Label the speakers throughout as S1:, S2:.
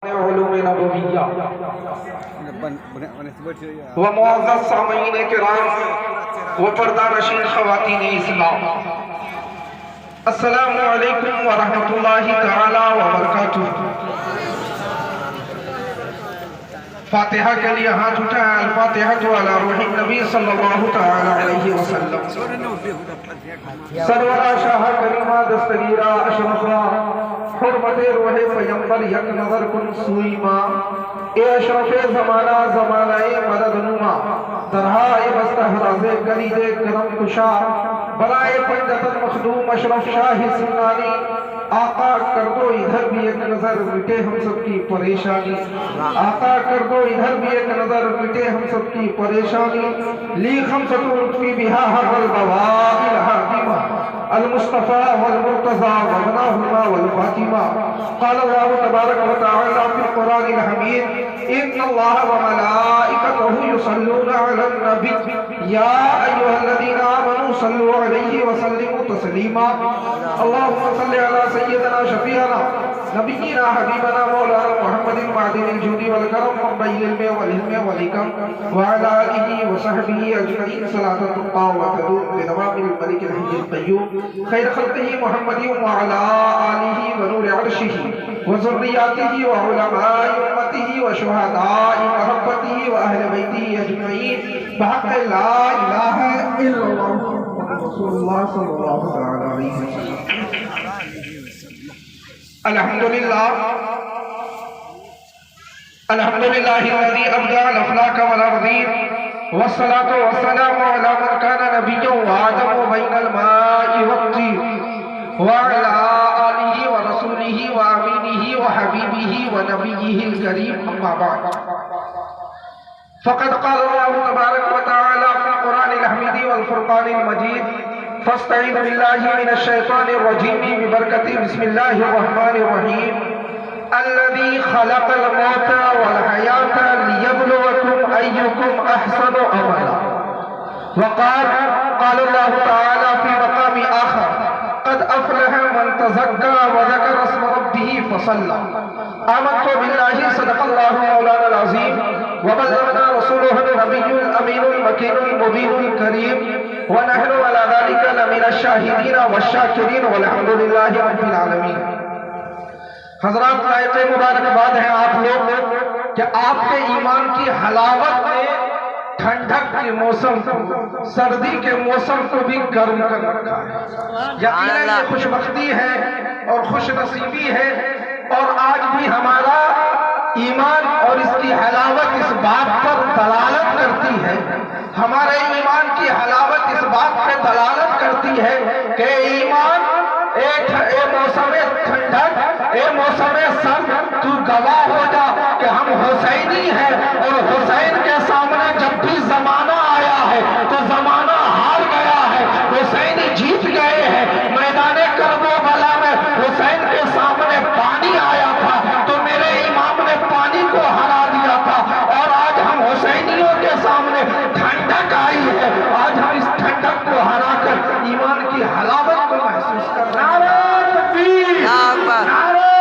S1: علوم نبویہ و معزز سامعین کرام و پردہ نشین خواتین اسلام، السلام علیکم ورحمۃ اللہ تعالی وبرکاتہ۔ فاتحہ کے لیے ہاتھ اٹھائیں۔ الفاتحہ علی روح النبی صلی اللہ تعالی علیہ وسلم۔ سرورہ شاہ کریمہ دستگیرہ اشرفہ حرمت روح پیمبر یک نظر کن سوئی ماں، اے اشرف زمانہ زمانہ مدد نما، درہائے بستہراز گلید کرم کشا، برائے پنجتن مخدوم اشرف شاہ سنانی، آقا کر دو ادھر بھی ایک نظر مٹے ہم سب کی پریشانی، آقا کر دو ادھر بھی ایک نظر مٹے ہم سب کی پریشانی، لی خمسۃ فی بہا حر البوائل حاکمہ المصطفیٰ والمرتضیٰ وابناہما والفاطمہ۔ قال اللہ تبارک و تعالی فی القرآن الحمید ان اللہ وملائکتہ یصلون علی النبی یا ایھا الذین آمنوا صلوا علیہ وسلموا تسلیما۔ اللہم صلی علی سیدنا شفیعنا نبینا حبیبنا مولانا محمد معدن الجود والکرم منبع العلم والحلم والحکم وعلی آلہ وصحبہ اجمعین صلاۃ تبقی وتدوم بدوام الملک الحی القیوم خیر خلقہ محمد وعلی آلہ ونور عرشہ وذریاتہ وعلماء امتہ وشہداء محبتہ واہل بیتہ اجمعین بحق لا الہ الا اللہ محمد رسول اللہ صلی اللہ علیہ وسلم۔ الحمدللہ الحمدللہ الذی ابدع الافلاک والارضین والصلاة والسلام علی من کان نبیا وآدم بین الماء والطین وعلی آلہ ورسولہ وامینہ وحبیبہ ونبیہ الکریم اما بعد فقد قال اللہ تبارک و تعالی فی القرآن الحمید والفرقان المجید فاستعیذ باللہ من الشیطان الرجیم ببرکت بسم اللہ الرحمن الرحیم الذی خلق الموت والحیات لیبلوکم ایکم احسن عملا۔ وقال قال اللہ تعالی فی مقام آخر قد افلح من تزکا وذکر اسم ربہ فصلی۔ آمنت باللہ صدق اللہ مولانا العظیم وبلغنا رسوله النبي الأمين المكين المبين الكريم ونحن على ذلك لمن الشاهدين والشاكرين والحمد لله رب العالمين۔ حضرات لائق مبارکباد ہیں آپ لوگ کہ آپ کے ایمان کی حلاوت نے ٹھنڈک کے موسم کو، سردی کے موسم کو بھی گرم کر رکھا ہے۔ یقیناً یہ خوش بختی ہے اور خوش نصیبی ہے، اور آج بھی ہمارا ایمان اور اس کی حلاوت اس بات پر دلالت کرتی ہے، ہمارے ایمان کی حلاوت اس بات پر دلالت کرتی ہے کہ ایمان اے موسم ٹھنڈک، اے موسم سرد، تو گواہ ہو جا کہ ہم حسینی ہیں، اور حسین کے سامنے جب بھی زمانہ آیا ہے تو زمانہ ہار گیا ہے، حسینی جیت گئے ہیں۔ میدان کربلا میں حسین کے سامنے پانی آیا تھا تو میرے امام نے پانی کو ہرا دیا تھا، اور آج ہم حسینیوں کے سامنے ٹھنڈک آئی ہے، آج ہم اس ٹھنڈک کو ہرا کر ایمان کی حلاوت کو محسوس کر رہے ہیں۔ نعرہ تکبیر، نعرہ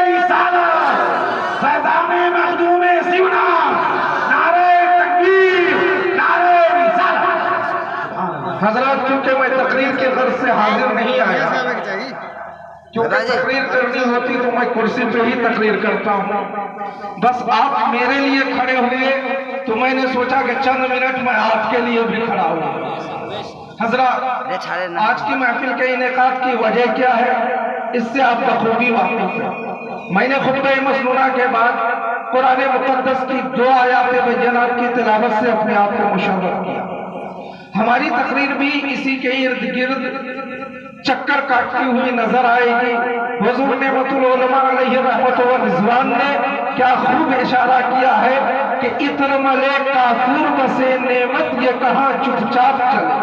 S1: رسالت، فیضان مخدوم سیونا، نعرہ تکبیر، نعرہ رسالت۔ حضرات کیونکہ میں تقریر کے غرض سے حاضر نہیں آیا، کیونکہ تقریر کرنی ہوتی تو میں کرسی پہ ہی تقریر کرتا ہوں، بس آپ میرے لیے کھڑے ہوئے تو میں نے سوچا کہ چند منٹ میں آپ کے لیے بھی کھڑا ہوں۔ حضرات آج کی محفل کے انعقاد کی وجہ کیا ہے اس سے آپ بخوبی واقف ہیں۔ میں نے خطبہ مسنونہ کے بعد قرآن مقدس کی 2 آیات بینات کی تلاوت سے اپنے آپ کو مشرف کیا۔ ہماری تقریر بھی اسی کے ارد گرد چکر کاٹتی ہوئی نظر آئے گی۔ حضور نعمت العلماء علیہ رحمت و رضوان نے کیا خوب اشارہ کیا ہے کہ اتر ملے کافور بسے نعمت یہ کہاں چپ چاپ چلے۔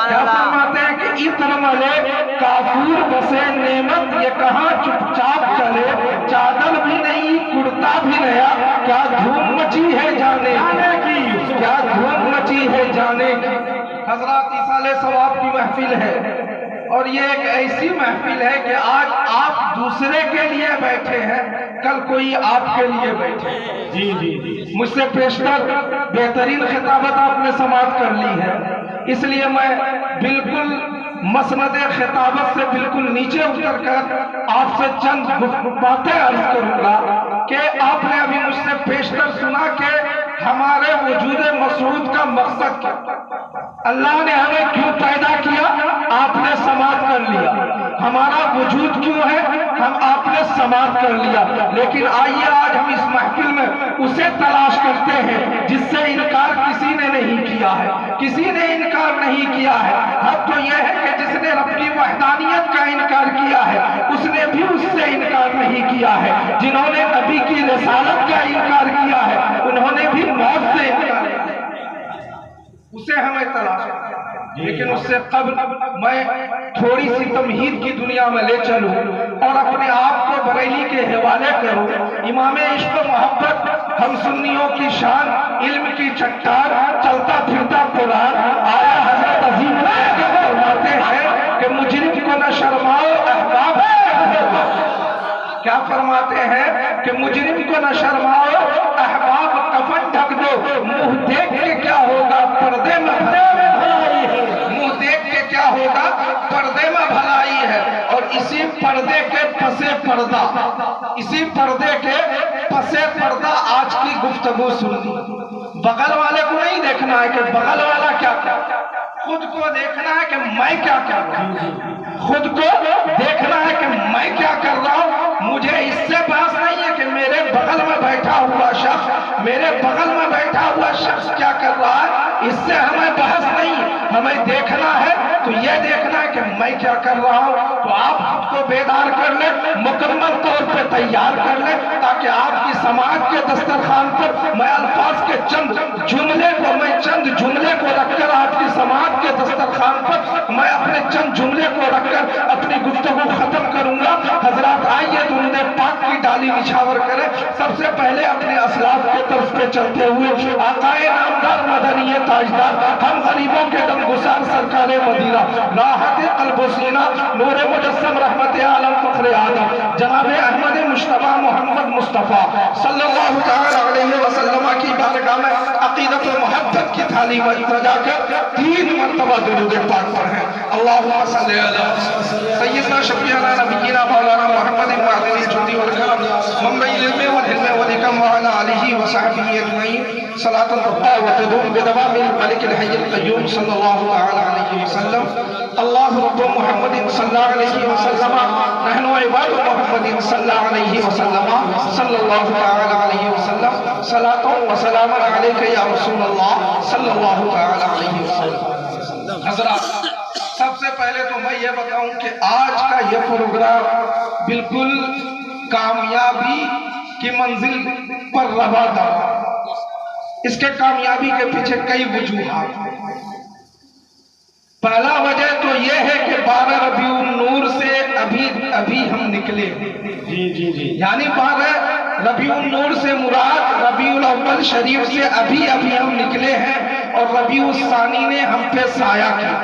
S1: کیا فرماتے ہیں کہ اتر ملے کافور بسے نعمت یہ کہاں چپ چاپ چلے، چادر بھی نہیں کرتا بھی نیا، کیا دھوم مچی ہے جانے کی، کیا دھوم مچی ہے جانے کی۔ حضرات ایصال ثواب کی محفل ہے اور یہ ایک ایسی محفل ہے کہ آج آپ دوسرے کے لیے بیٹھے ہیں، کل کوئی آپ کے لیے بیٹھے۔
S2: جی جی جی
S1: مجھ سے پیشتر بہترین خطابت آپ نے سماعت کر لی ہے، اس لیے میں بالکل مسند خطابت سے بالکل نیچے اتر کر آپ سے چند باتیں عرض کروں گا کہ آپ نے ابھی مجھ سے پیشتر سنا کہ ہمارے وجود مسعود کا مقصد کیا، اللہ نے ہمیں کیوں پیدا کیا، آپ نے سماعت کر لیا۔ ہمارا وجود کیوں ہے، ہم آپ نے سماعت کر لیا۔ لیکن آئیے آج ہم اس محفل میں اسے تلاش کرتے ہیں جس سے انکار کسی نے نہیں کیا ہے، کسی نے انکار نہیں کیا ہے۔ اب تو یہ ہے کہ جس نے رب کی وحدانیت کا انکار کیا ہے اس نے بھی اس سے انکار نہیں کیا ہے، جنہوں نے نبی کی رسالت کا انکار کیا ہے انہوں نے بھی موت سے انکار کیا ہے۔ اسے ہمیں تلاش کرنا ہے، لیکن اس سے قبل میں تھوڑی سی تمہید کی دنیا میں لے چلوں اور اپنے آپ کو بریلی کے حوالے کروں۔ امام عشق و محبت ہم سنیوں کی شان، علم کی چٹان، چلتا پھرتا قرآن، آیا حضرت عظیم فرماتے ہیں کہ مجرم کو نہ شرماؤ احباب، کیا فرماتے ہیں کہ مجرم کو نہ شرماؤ احباب، کفن ڈھک دو، منہ دیکھ کے کیا ہوگا پردے میں بھلائی ہے، منہ دیکھ کے کیا ہوگا پردے میں بھلائی ہے۔ اور اسی پردے کے پسے پردہ، اسی پردے کے پسے پردہ آج کی گفتگو سنی۔ بغل والے کو نہیں دیکھنا ہے کہ بغل والا کیا کرتا، خود کو دیکھنا ہے کہ میں کیا کر رہا ہوں، خود کو دیکھنا ہے کہ میں کیا کر رہا ہوں۔ مجھے اس سے بحث نہیں ہے کہ میرے بغل میں بیٹھا ہوا شخص، میرے بغل میں بیٹھا ہوا شخص کیا کر رہا ہے، اس سے ہمیں بحث نہیں، ہمیں دیکھنا ہے تو یہ دیکھنا ہے کہ میں کیا کر رہا ہوں۔ تو آپ خود کو بیدار کر لیں، مکمل طور پہ تیار کر لیں تاکہ آپ کی سماعت کے دسترخوان پر میں الفاظ کے چند جملے کو رکھ کر آپ کی سماعت کے دسترخوان پر میں اپنے چند جملے کو رکھ کر اپنی گفتگو ختم کروں گا۔ حضرات آئیے درود پاک کی ڈالی نچھاور کریں۔ سب سے پہلے اپنے اسلاف کے طرف پہ چلتے ہوئے آقائے نامدار مدنی تاجدار، ہم غریبوں کے دم گسار سرکار مدینہ، راحت قلب و سینہ، نور مجسم، رحمت عالم، فخر آدم، جناب احمد مجتبی محمد مصطفیٰ صلی اللہ تعالی علیہ وسلم کی بارگاہ میں عقیدت و محبت کی تھالی میں سجا کر 3 مرتبہ درود پاک پڑھیں۔ اللہم صلی علی سیدنا شفیعنا نبینا مولانا محمد معدنی الجود والکرم، منبع العلم والحلم والحکم، وعلی آلہ وصحبہ اجمعین، صلاۃ تبقى وتدوم بدوام الملك الحي القيوم صلی اللہ تعالی علیہ وسلم۔ اللہ رب محمد صلی اللہ علیہ وسلم، نحن عباد محمد صلی اللہ علیہ وسلم، صلی اللہ تعالی علیہ وسلم، صلاۃ و سلام علیک یا رسول اللہ صلی اللہ تعالی علیہ وسلم۔ حضرات سب سے پہلے تو میں یہ بتاؤں کہ آج کا یہ پروگرام بالکل کامیابی کی منزل پر روا دوا۔ اس کے کامیابی کے پیچھے کئی وجوہات ہیں۔ پہلا وجہ تو یہ ہے کہ 12 ربیع النور سے ابھی ہم نکلے، یعنی 12 ربیع النور سے مراد ربیع الاول شریف سے ابھی ہم نکلے ہیں، اور ربیع الثانی نے ہم پہ سایہ کیا۔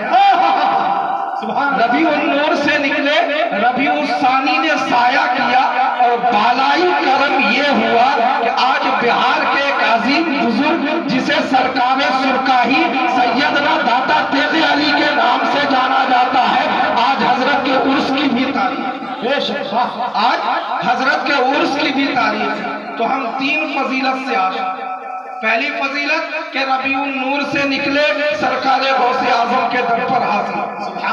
S1: ربیع النور سے نکلے، ربیع الثانی نے سایہ کیا، اور بالائی کرم یہ ہوا کہ آج بہار کے ایک عظیم بزرگ جسے سرکار سرکاہی سیدنا داتا تیغ علی کے نام سے جانا جاتا ہے، آج حضرت کے عرس کی بھی تاریخ، آج حضرت کے عرس کی بھی تاریخ۔ تو ہم 3 فضیلت سے آشنا۔ پہلی فضیلت کہ ربیع النور سے نکلے، سرکار غوث اعظم کے در پر حاضر،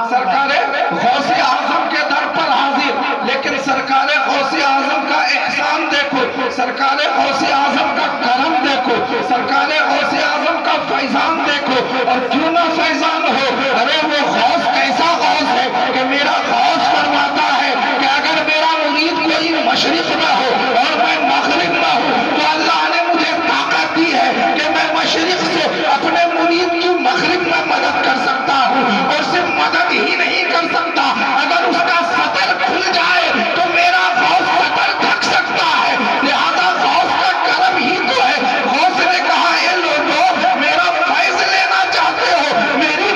S1: سرکار غوث اعظم کے در پر حاضر۔ لیکن سرکار غوث اعظم کا احسان دیکھو، سرکار غوث اعظم کا کرم دیکھو، سرکار غوث اعظم کا فیضان دیکھو۔ اور کیوں نہ فیضان ہو، ارے وہ غوث کیسا غوث ہے کہ میرا غوث فرماتا ہے کہ اگر میرا مرید کوئی مشرق نہ ہو اور میں مغرب نہ ہوں تو اللہ نے مجھے طاقت دی ہے کہ میں مشرق سے اپنے مرید کی مغرب میں مدد کر سکتا ہوں، اور صرف مدد ہی نہیں کر سکتا، اگر اس کا سطر کھل جائے تو میرا غوث سطر ڈھک سکتا ہے۔ لہذا غوث کا کرم ہی تو ہے۔ غوث نے کہا اے لوگو، میرا فیض لینا چاہتے ہو، میری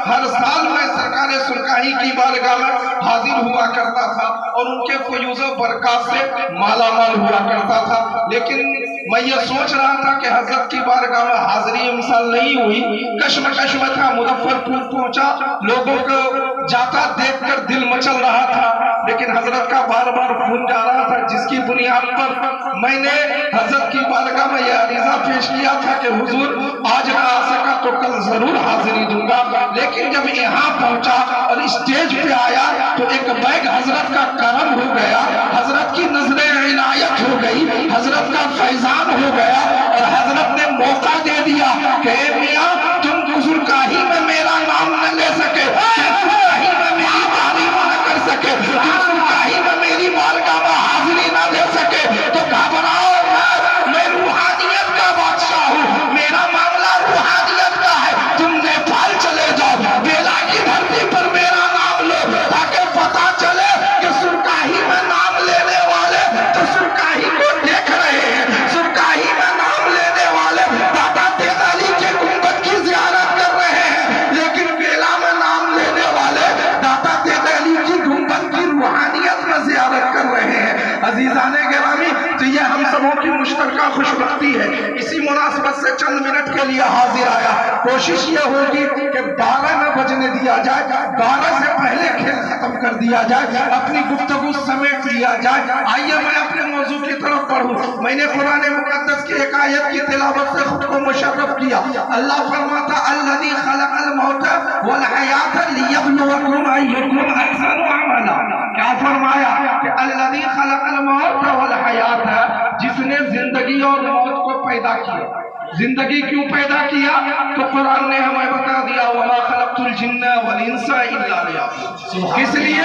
S1: ہر سال میں سرکار سرکاہی کی بارگاہ میں حاضر ہوا کرتا تھا اور ان کے فیوز و برکات سے مالا مال ہوا کرتا تھا، لیکن میں یہ سوچ رہا تھا کہ حضرت کی بارگاہ میں حاضری مثال نہیں ہوئی، کشمکش میں تھا، مظفرپور پہنچا، لوگوں کو جاتا دیکھ کر دل مچل رہا تھا، لیکن حضرت کا بار بار فون جا رہا تھا، جس کی بنیاد پر میں نے حضرت کی بارگاہ میں یہ عریضہ پیش کیا تھا کہ حضور آج نہ آ سکا تو کل ضرور حاضری دوں گا، لیکن جب یہاں پہنچا اور اسٹیج پہ آیا تو ایک بیگ حضرت کا کرم ہو گیا، حضرت کی نظر عنایت ہو گئی، حضرت کا فیضان ہو گیا، اور حضرت نے موقع دے دیا کہ اے میاں تم بزرگاہی میں میرا نام نہ لے سکے، بزرگاہی میں میری تعریف نہ کر سکے، بزرگاہی میں میری بارگاہ میں حاضری نہ دے سکے تو گھبراؤ مت، میں روحانیت کا بادشاہ ہوں، میرا معاملہ روحانیت کا ہے، تم نیپال چلے جاؤ، بیلا کی دھرتی پر میرا نام لو تاکہ پتا چلے کہ سرکاہی میں نام لینے والے تو سرکاہی کو دیکھ رہے ہیں، سرکاہی میں نام لینے والے دادا تیز علی کے گنبد کی زیارت کر رہے ہیں، لیکن بیلا میں نام لینے والے دادا تیز علی کی گنبد کی روحانیت میں زیارت کر رہے ہیں۔ عزیزان گرامی، تو یہ ہم سبوں کی مشترکہ خوش بختی ہے، اسی مناسبت سے چند منٹ کے لیے حاضر آیا، کوشش یہ ہوگی کہ 12 نہ بجنے دیا جائے، 12 سے پہلے کھیل ختم کر دیا جائے، اپنی گفتگو سمیٹ لیا جائے۔ آئیے میں اپنے موضوع کی طرف پڑھوں، میں نے قرآن مقدس کی ایک آیت کی تلاوت سے خود کو مشرف کیا، اللہ فرماتا الذی خلق الموت والحیات لیبلوکم ایکم احسن عملا، کیا فرمایا کہ الذی خلق الموت والحیات، جس نے زندگی اور موت کو پیدا کیا۔ زندگی کیوں پیدا کیا؟ تو قرآن نے ہمیں بتا دیا وَمَا خَلَقْتُ الْجِنَّ وَالْإِنسَ إِلَّا لِيَعْبُدُونِ، کس لیے؟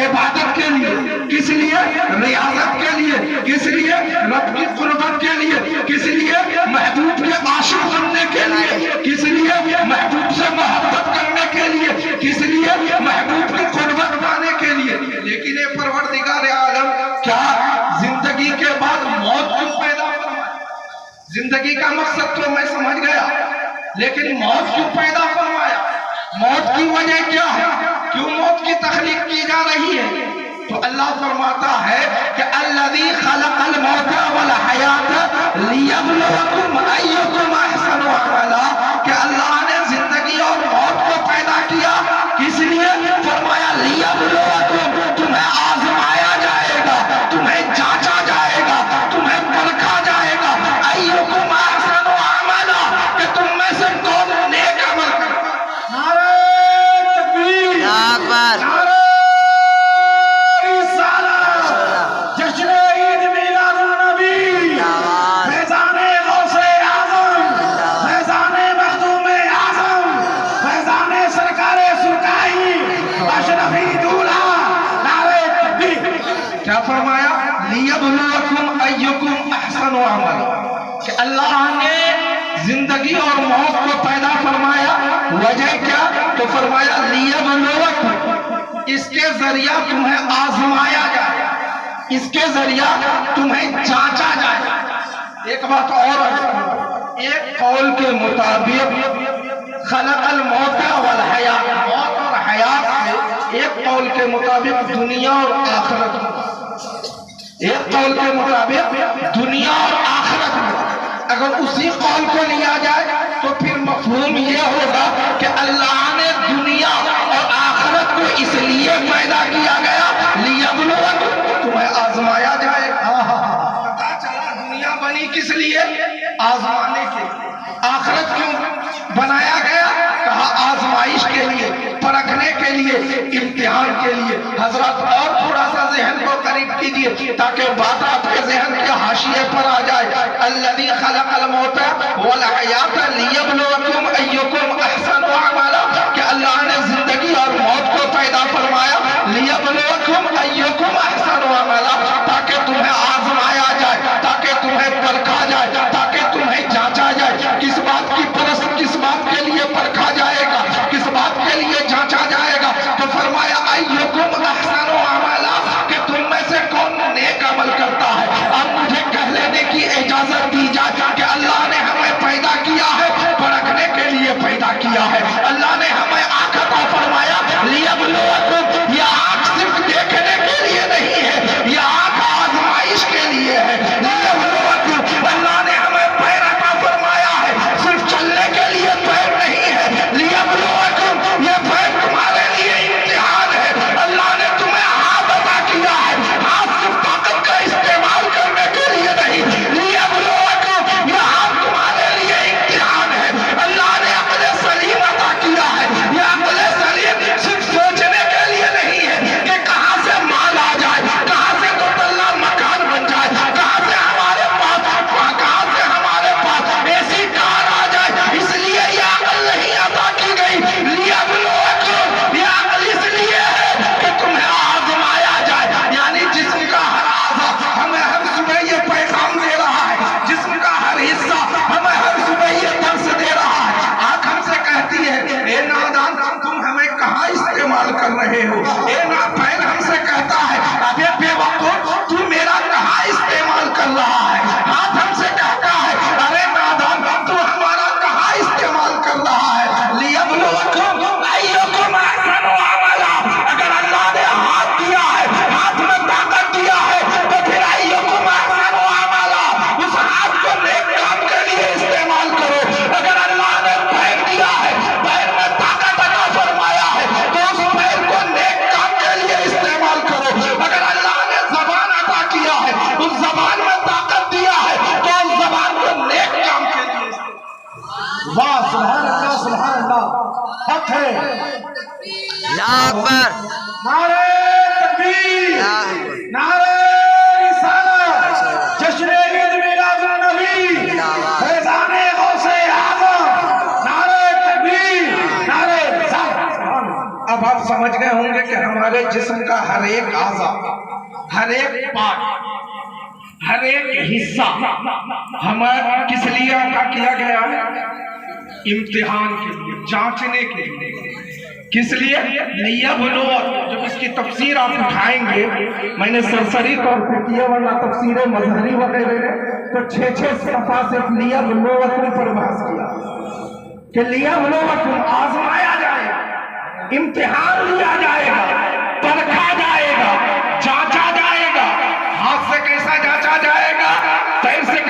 S1: عبادت کے لیے، کس لیے؟ ریاضت کے لیے، کس لیے؟ رب کی قربت کے لیے، کس لیے؟ محبوب کے عاشق بننے کے لیے، کس لیے؟ محبوب سے محبت کرنے کے لیے، کس لیے؟ محبوب کی قربت پانے کے لیے۔ لیکن اے پروردگار عالم، کیا زندگی کے بعد موت کیوں پیدا فرمایا؟ زندگی کا مقصد تو میں سمجھ گیا، لیکن موت کیوں پیدا فرمایا؟ موت کی وجہ کیا ہے؟ کیوں موت کی تخلیق کی جا رہی ہے؟ تو اللہ فرماتا ہے کہ الذی خلق الموت والحیات لیبلوکم ایکم احسن عملا، کہ اللہ نے زندگی اور موت کو پیدا کیا، کس لیے؟ فرمایا لیبلوکم، تمہیں آزمایا جائے گا، تمہیں جانچا جائے گا، تمہیں پرکھا جائے گا، ایکم احسن عملا، کہ تم میں سے کون نیک عمل کرتا ہے۔ نعرہ تکبیر، نعرہ رسالت، جشن عید میلاد النبی، فیضان غوث اعظم، فیضان مخدوم اعظم، فیضان سرکار سرکاہی، اشرفی دولہا، نعرہ تکبیر۔ کیا فرمایا؟ لیبلوکم ایکم احسن عملا، کہ اللہ نے زندگی اور موت کو پیدا فرمایا، وجہ کیا؟ تو فرمایا لیبلوکم، اس کے ذریعہ تمہیں آزمایا جائے، اس کے ذریعہ تمہیں جانچا جائے۔ ایک بات اور، ایک قول کے مطابق خلق الموت والحیات، موت اور حیات میں ایک قول کے مطابق دنیا اور آخرت میں، ایک قول کے مطابق دنیا اور آخرت میں۔ اگر اسی قول کو لیا جائے تو پھر مفہوم یہ ہوگا کہ اللہ نے دنیا اور آخرت کو اس لیے پیدا کیا گیا لیبلوکم، تمہیں آزمایا جائے۔ پتا چلا دنیا بنی کس لیے؟ آزمانے کے لیے۔ آخرت کیوں بنایا گیا؟ کہا آزمائش کے لیے، پرکھنے کے لیے، امتحان کے لیے۔ حضرات اور تھوڑا سا ذہن کو قریب کیجئے تاکہ بات آپ کے ذہن کے حاشیے پر آ جائے۔ الذی خلق الموت والحیات لیبلوکم ایکم احسن عملا، کہ اللہ نے زندگی اور موت کو پیدا فرمایا لیبلوکم ایکم احسن عملا، تاکہ تمہیں آزمایا جائے، تاکہ تمہیں پرکھا جائے، تاکہ تمہیں جانچا جائے۔ کس بات کی پرست، کس بات کے لیے پرکھا جائے گا، کس بات کے لیے جانچا جائے گا؟ تو فرمایا ایکم احسن عملا، کہ تم میں سے کون نیک عمل کرتا ہے۔ اب مجھے کہہ لینے کی اجازت دی جائے کہ اللہ نے ہمیں پیدا واہ سبحان اللہ سبحان اللہ حق ہے
S2: اللہ اکبر
S1: نعرہ تکبیر نعرہ رسالت جشن عید میلاد النبی فیضان غوث اعظم نعرہ تکبیر نعرہ رسالت۔ اب آپ سمجھ گئے ہوں گے کہ ہمارے جسم کا ہر ایک اعضا ہر ایک پارٹ ہر ایک حصہ ہمارا کس لیے عطا کیا گیا ہے؟ امتحان کے لیے، جانچنے کے لیے۔ کس لیے؟ لیبلوکم۔ جب اس کی تفسیر آپ اٹھائیں گے، میں نے سرسری طور پہ کیا ورنہ تفسیر مظہری وغیرہ نے تو 6 صفحہ صرف لیبلوکم پر بحث کیا کہ لیبلوکم آزمایا جائے گا، امتحان لیا جائے گا، پرکھا جائے گا، جانچا جائے گا۔ ہاتھ سے کیسا جانچا جائے گا، پیر سے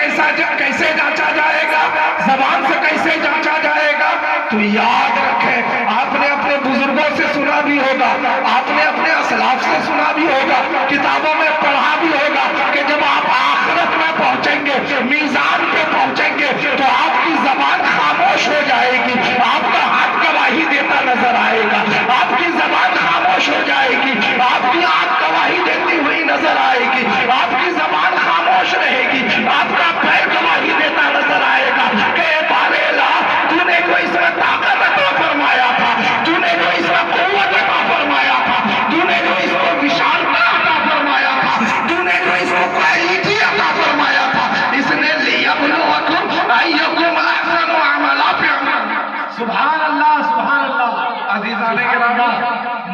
S1: کیسے جانچا جائے گا، زبان سے کیسے جانچا جائے گا۔ تو یاد رکھیں، آپ نے اپنے بزرگوں سے سنا بھی ہوگا، آپ نے اپنے اسلاف سے سنا بھی ہوگا، کتابوں میں پڑھا بھی ہوگا کہ جب آپ آخرت میں پہنچیں گے، میزان پہ پہنچیں گے تو آپ کی زبان خاموش ہو جائے گی، آپ کا ہاتھ گواہی دیتا نظر آئے گا، آپ کی زبان خاموش ہو جائے گی، آپ کی آنکھ گواہی دیتی ہوئی نظر آئے گی، آپ کی زبان خاموش رہے گی، آپ کا پیر گواہی دیتا نظر آئے گا کہ باریلا تو نے کو اس میں طاقت عطا فرمایا تھا، تو نے کو اس میں قوت عطا فرمایا تھا، تو نے کو اس کو وشالتا عطا فرمایا تھا، تو نے کو اس کو قائدی عطا فرمایا تھا۔ اس نے لیبلوکم ایکم احسن عملا پہ عمل۔ سبحان اللہ سبحان اللہ۔ عزیزان کرام،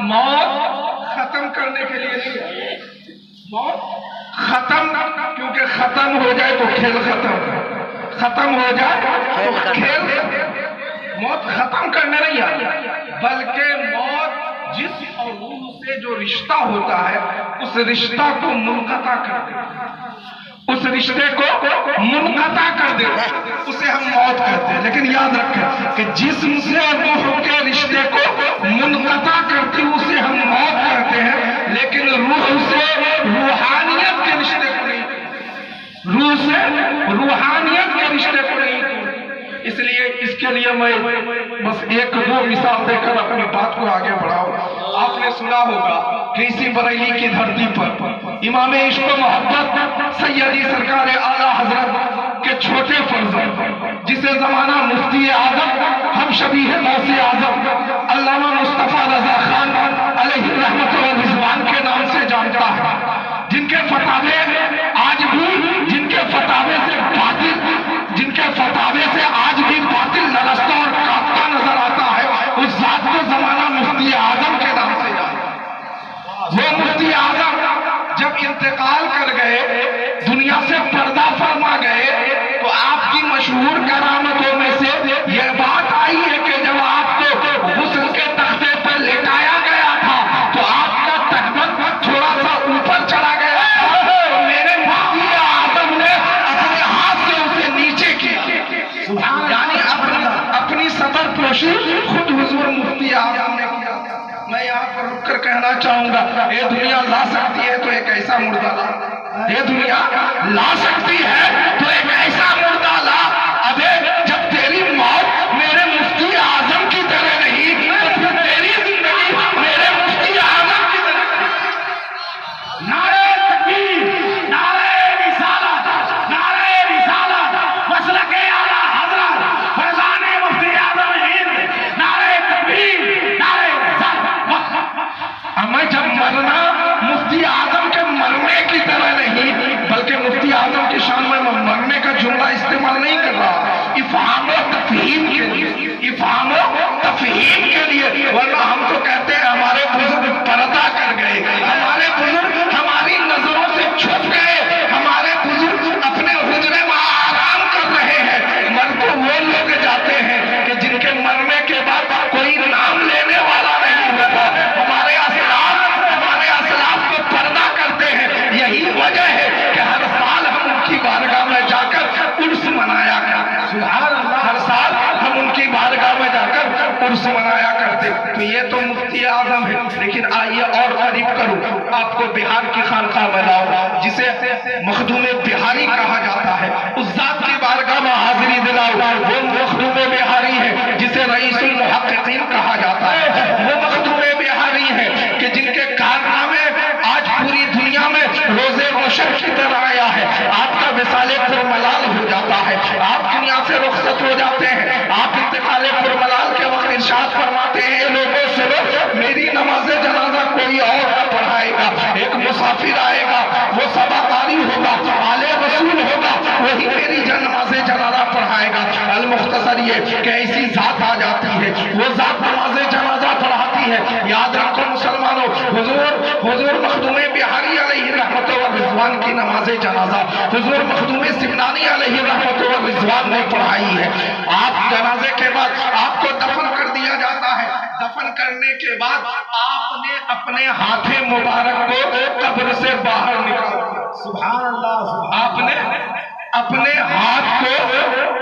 S1: موت ختم کرنے کے لیے نہیں، موت ختم کیونکہ ختم ہو جائے تو کھیل ختم ہو جائے تو کھیل۔ موت ختم کرنے نہیں آتی، بلکہ موت جسم اور روح سے جو رشتہ ہوتا ہے اس رشتہ کو منقطع کر دیتا ہے، اس رشتے کو منقطع کر دیتا ہے، اسے ہم موت کہتے ہیں۔ لیکن یاد رکھیں کہ جسم سے اور روح کے رشتے کو منقطع کرتی اسے ہم موت کہتے ہیں، لیکن روح سے روحانیت کے رشتے کو نہیں، روح سے روحانیت کے رشتے کو نہیں۔ اس لیے اس کے لیے میں بس 1-2 مثال دے کر اپنی بات کو آگے بڑھاؤں۔ آپ نے سنا ہوگا کہ اسی بریلی کی دھرتی پر امام عشق و محبت سیدی سرکار اعلیٰ حضرت کے چھوٹے فرزند جسے زمانہ مفتی اعظم ہم شبیہ غوث اعظم علامہ مصطفیٰ رضا خان علیہ رحمت و رضوان کے نام سے جانتا ہے، جن کے فتاوے آج بھی جن کے فتاوے سے آج بھی باطل لرزتا اور کانپتا نظر آتا ہے، اس ذات کو زمانہ مفتی اعظم کے نام سے جانتا۔ وہ مفتی اعظم جب انتقال کر گئے، دنیا سے پردہ فرما گئے، تو آپ کی مشہور کرامتوں میں سے یہ بات آئی ہے کہ جب آپ کو غسل کے تختے پر لٹایا گیا تھا تو آپ کا تہمت تھوڑا سا اوپر چلا گیا، میرے مفتی اعظم نے اپنے ہاتھ سے اسے نیچے کیا، یعنی اپنی صدر پوشی خود حضور مفتی اعظم نے کیا۔ میں یہاں پر رک کر کہنا چاہوں گا، یہ دنیا لا سکتی ہے تو ایک ایسا مردہ لا، یہ دنیا لا سکتی ہے تو ایک ایسا مردہ لا۔ ابے جب تیری موت میرے مفتی اعظم کی طرح نہیں تو پھر تیری زندگی میرے مفتی اعظم کی طرح نہیں۔ نعرہ تکبیر، نعرہ رسالت، نعرہ رسالت، مسلک اعلیٰ حضرت فیضان مفتی اعظم ہند، نعرہ تکبیر، نعرہ رسالت۔ ہمیں جب مرنا مفتی اعظم کے مرنے کی طرح نہیں، بلکہ مفتی اعظم کی شان میں مرنے کا جملہ استعمال نہیں کر رہا، افہام و تفہیم کے لیے، افہام و تفہیم کے لیے، ورنہ ہم تو کہتے ہیں ہمارے بزرگ پردہ کر گئے، ہمارے بزرگ ہماری نظروں سے چھپ گئے، ہمارے بزرگ اپنے حجرے میں آرام کر رہے ہیں۔ مر تو وہ لوگ جاتے ہیں کہ جن کے مرنے کے بعد کوئی نام لینے والا نہیں ہوتا، ہمارے اسلاف کو پردہ کرتے ہیں۔ یہی وجہ ہے کہ ہر سال ہم ان کی بارگاہ میں جا کر عرس منایا کرتے، ہر سال ہم ان کی بارگاہ میں جا کر عرس منایا کرتے۔ تو یہ تو مفتی اعظم ہے، لیکن آئیے اور قریب کروں، آپ کو بہار کی خانقاہ میں لاؤ جسے مخدوم بہاری کہا جاتا ہے، اس ذات کی بارگاہ میں حاضری دلاؤ۔ وہ مخدوم بہاری آپ دنیا سے رخصت ہو جاتے ہیں، آپ انتقال پرملال کے وقت ارشاد فرماتے ہیں لوگوں سنو میری نماز جنازہ کوئی اور نہ پڑھائے گا، ایک مسافر آئے گا، وہ سبا قاری ہوگا، آل رسول ہوگا، وہی میری نماز جنازہ پڑھائے گا۔ المختصر یہ کہ ایسی ذات آ جاتی ہے، وہ ذات نماز جنازہ پڑھاتی ہے۔ یاد رکھو مسلمانوں، حضور مخدوم بہاری علیہ رحمت و رضوان کی نماز جنازہ حضور مخدوم سمنانی علیہ رحمت و رضوان نے پڑھائی ہے۔ آپ جنازے کے بعد آپ کو دفن کر دیا جاتا ہے، دفن کرنے کے بعد آپ نے اپنے ہاتھ مبارک کو قبر سے باہر نکال دیا۔ سبحان اللہ، آپ نے اپنے ہاتھ کو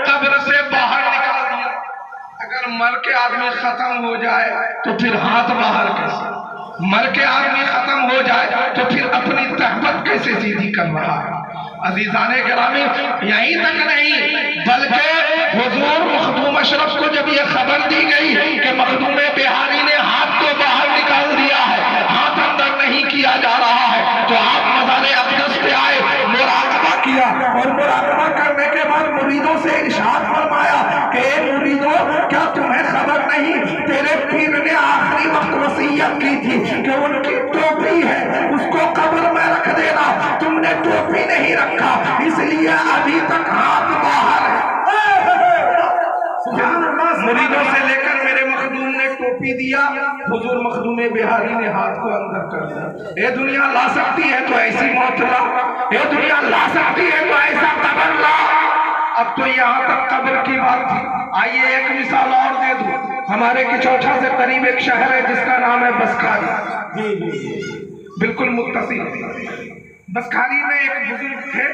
S1: قبر سے باہر نکال دیا۔ اگر مر کے آدمی ختم ہو جائے تو پھر ہاتھ باہر کیسے؟ مر کے آدمی ختم ہو جائے تو پھر اپنی تہمت کیسے سیدھی کر رہا ہے؟ عزیزان گرامی، یہیں تک نہیں بلکہ حضور مخدوم اشرف کو جب یہ خبر دی گئی کہ مخدوم بہاری نے ہاتھ کو باہر نکال دیا ہے، ہاتھ اندر نہیں کیا جا رہا ہے، تو آپ مزار اقدس پہ آئے، مراقبہ کیا، اور مراقبہ کرنے کے بعد مریدوں سے ارشاد فرمایا کہ اے مریدوں، کیا تمہیں خبر نہیں تیرے پیر نے آخری وقت وصیت کی تھی کہ ان کی ٹوپی ہے اس کو قبر میں رکھ دینا، تم نے ٹوپی نہیں رکھا اس لیے ابھی تک ہاتھ باہر ہے۔ مریدوں سے لے کر میرے مخدوم نے ٹوپی دیا، حضور مخدوم بہاری نے ہاتھ کو اندر کر دیا۔ اے دنیا لا سکتی ہے تو ایسی موت لا، اے دنیا لا سکتی ہے تو ایسا قبر لا۔ اب تو یہاں تک قبر کی بات تھی، آئیے ایک مثال اور دے دوں۔ ہمارے کچوچھا سے قریب ایک شہر ہے جس کا نام ہے بسکھاری، بالکل متصل۔ بسکھاری میں ایک بزرگ تھے،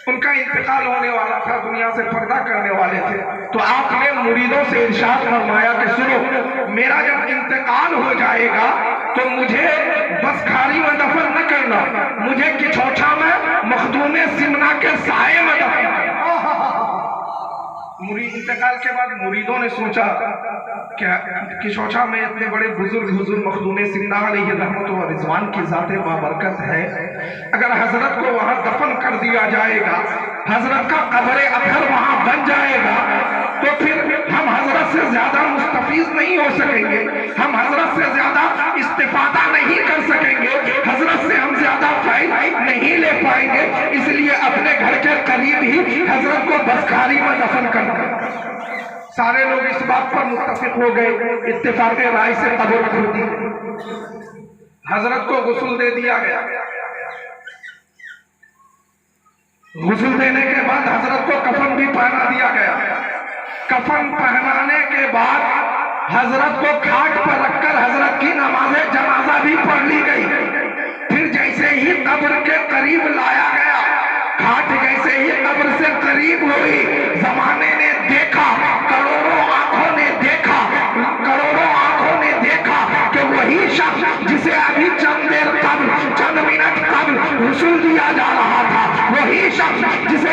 S1: ان کا انتقال ہونے والا تھا، دنیا سے پردہ کرنے والے تھے، تو آپ نے مریدوں سے ارشاد فرمایا کہ سنو میرا جب انتقال ہو جائے گا تو مجھے بسکھاری میں دفن نہ کرنا، مجھے کچوچھا میں مخدوم سمنا کے سائے میں دفن کرنا۔ مرید انتقال کے بعد مریدوں نے سوچا کہ کچوچھا میں اتنے بڑے بزرگ حضور مخدوم سمنا علیہ رحمت و رضوان کی ذات بابرکت ہے، اگر حضرت کو وہاں دفن کر دیا جائے گا، حضرت کا قبر اطہر وہاں بن جائے گا، تو پھر ہم حضرت سے زیادہ مستفیض نہیں ہو سکیں گے، ہم حضرت سے زیادہ استفادہ نہیں کر سکیں گے، حضرت سے ہم زیادہ فائدہ نہیں لے پائیں گے، اس لیے اپنے گھر کے قریب ہی حضرت کو بسکھاری میں دفن کر دیا۔ سارے لوگ اس بات پر متفق ہو گئے، اتفاق رائے سے قبر کھل دی، حضرت کو غسل دے دیا گیا۔ غسل دینے کے بعد حضرت کو کفن بھی پہنا دیا گیا۔ کفن پہنانے کے بعد حضرت کو کھاٹ پر رکھ کر حضرت کی نماز جنازہ بھی پڑھ لی گئی۔ پھر جیسے ہی قبر کے قریب لایا گیا، کھاٹ جیسے ہی قبر سے قریب ہوئی، زمانے نے دیکھا، کروڑوں آنکھوں نے دیکھا کہ وہی شخص جسے ابھی چند دیر قبل، چند منٹ قبل غسل دیا جا رہا تھا، وہی شخص جسے